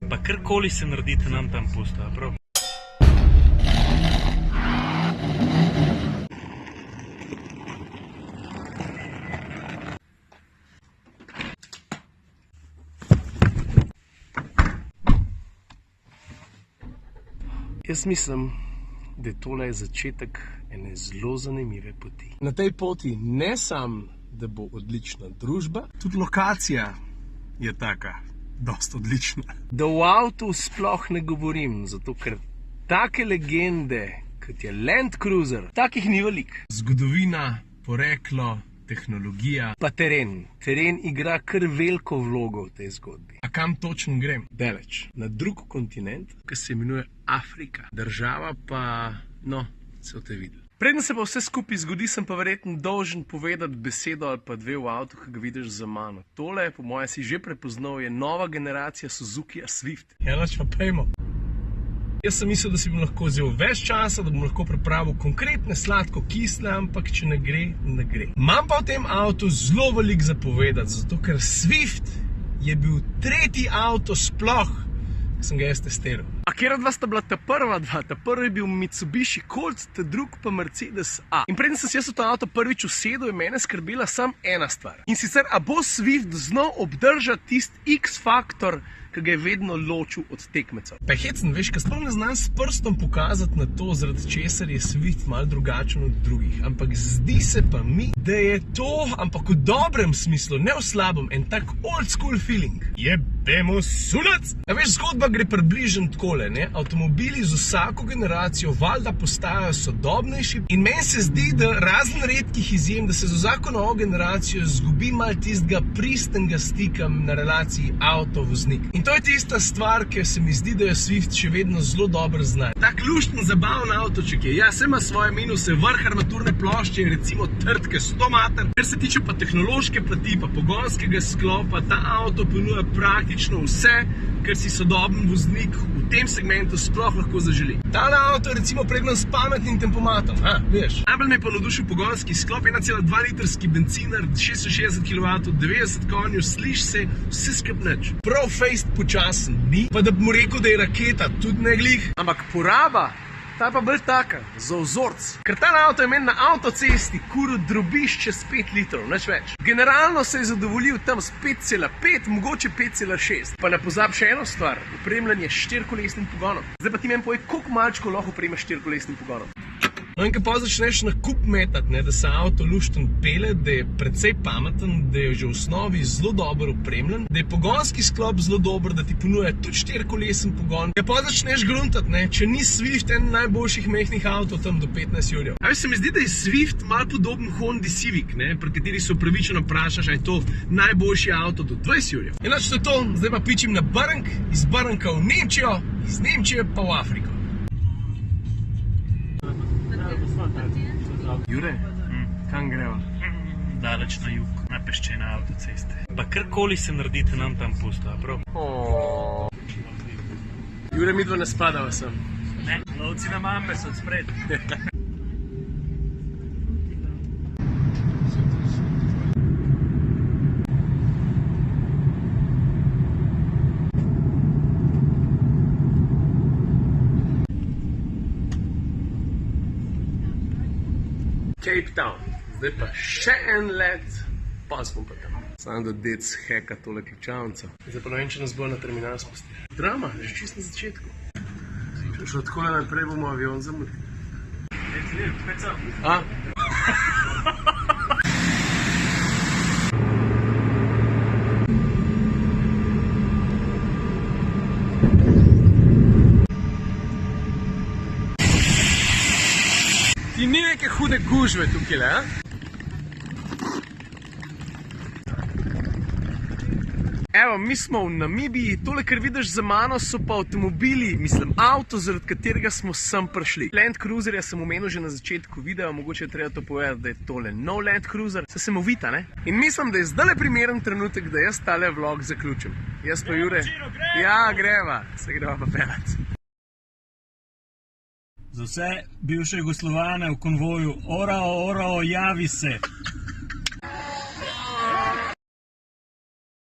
Pa karkoli se naredite, nam tam pusta, prav? Jaz mislim, da je tole začetek ene zelo zanimive poti. Na tej poti ne samo, da bo odlična družba, tudi lokacija je taka, dost odlična. Da v avtu sploh ne govorim, zato ker take legende, kot je Land Cruiser, takih ni veliko. Zgodovina, poreklo, tehnologija, pa teren. Teren igra kar veliko vlogo v tej zgodbi. A kam točno grem? Daleč. Na drug kontinent, ki se imenuje Afrika. Država pa, no, se boste videli. Preden se pa vse skupaj zgodi, sem pa verjetno dolžen povedati besedo ali pa dve v avtu, ki ga vidiš za mano. Tole, po moje si že prepoznal, je nova generacija Suzukija Swift. Jelač pa pejmo. Jaz sem mislil, da si bom lahko vzel več časa, da bom lahko pripravil konkretne sladko-kisle, ampak če ne gre, ne gre. Imam pa v tem avtu zelo veliko zapovedati, zato ker Swift je bil tretji avto sploh, ki sem ga jaz testiral. A kjera dva sta bila ta prva dva? Ta prvi je bil Mitsubishi Colt, ta drug pa Mercedes A. In preden sem se jaz v to avto prvič usedel, je mene skrbela samo ena stvar. In sicer, a bo Swift znal obdržati tisti X-faktor, ki ga je vedno ločil od tekmecev. Pa hecen, veš, ker sploh ne znam s prstom pokazati na to, zaradi česar je Swift malo drugačen od drugih. Ampak zdi se pa mi, da je to, ampak v dobrem smislu, ne v slabem, en tak old school feeling. Jebemo sunac! A veš, zgodba gre približno takole, ne? Avtomobili z vsako generacijo valjda postajajo sodobnejši in meni se zdi, da razen redkih izjem, da se z vsako novo generacijo zgubi malo tistega pristnega stika na relaciji avto-voznik. In to je tista stvar, ki se mi zdi, da je Swift še vedno zelo dobro zna. Tak lušten, zabaven avtoček je. Ja, se ima svoje minuse, vrh armaturne plošče in recimo trtke so to mater. Ker se tiče pa tehnološke plati, pa pogonskega sklopa, ta avto ponuja praktično vse, kar si sodoben voznik v tem segmentu sploh lahko zaželi. Tale avto je recimo pregnan s pametnim tempomatom, veš. Najbolj me je pa navdušil pogonski sklop, 1,2 litrski bencinar, 66 kW, 90 konjev, sliši se, vse skrbneč. Prav fejst počasen ni, pa da bi mu rekel, da je raketa, tudi ne glih. Ampak poraba, ta je pa bolj taka, za vzorc. Ker ta avto je meni na avtocesti kuril drobiš čez 5 litrov, nič več. Generalno se je zadovoljil tam s 5,5, mogoče 5,6. Pa ne pozab še eno stvar, opremljanje s 4-kolesnim pogonom. Zdaj pa ti meni povej, koliko malčko lahko opremaš s 4-kolesnim pogonom. No in ko pa začneš na kup metati, da se avto lušten pele, da je precej pameten, da je že v osnovi zelo dobro opremljen, da je pogonski sklop zelo dober, da ti ponuja tudi 4-kolesen pogon. Ja pa začneš gruntati, če ni Swift en najboljših mehnih avtov tam do 15 jurjev. A se mi zdi, da je Swift malo podoben Hondi Civic, pri kateri se upravičeno vprašaš, a je to najboljši avto do 20 jurjev. Enač to je to, zdaj pa pičim na Brnk, iz Brnka v Nemčijo, iz Nemčije pa v Afriko. Jure, kam greva? Daleč na jug, na peščene avtoceste. Pa karkoli se naredite, nam tam pusta, prav? Jure, midva ne spadava sem. Ne, lovci na mambe so odspred. Cape Town. Zdaj pa še en let, pa smo pa tam. Samo da dec heka tole ključavnico. Zdaj pa ne vem, če nas bo na terminal spustili. Drama, že čisto na začetku. Če šlo takole naprej, bomo avion zamudili. A? Ti ni neke hude gužve tukaj, le, Evo, mi smo v Namibiji, tole, kar vidiš za mano, so pa avtomobili, mislim, avto, zaradi katerega smo sem prišli. Land Cruiserja sem omenil že na začetku videa, mogoče je treba to povedati, da je tole nov Land Cruiser. Se sem ovita, ne? In mislim, da je zdaj primeren trenutek, da jaz tale vlog zaključim. Jaz pa Jure. Ja, greva. Se greva pa pelat. Za vse bivše Jugoslovane v konvoju, orao, javi se!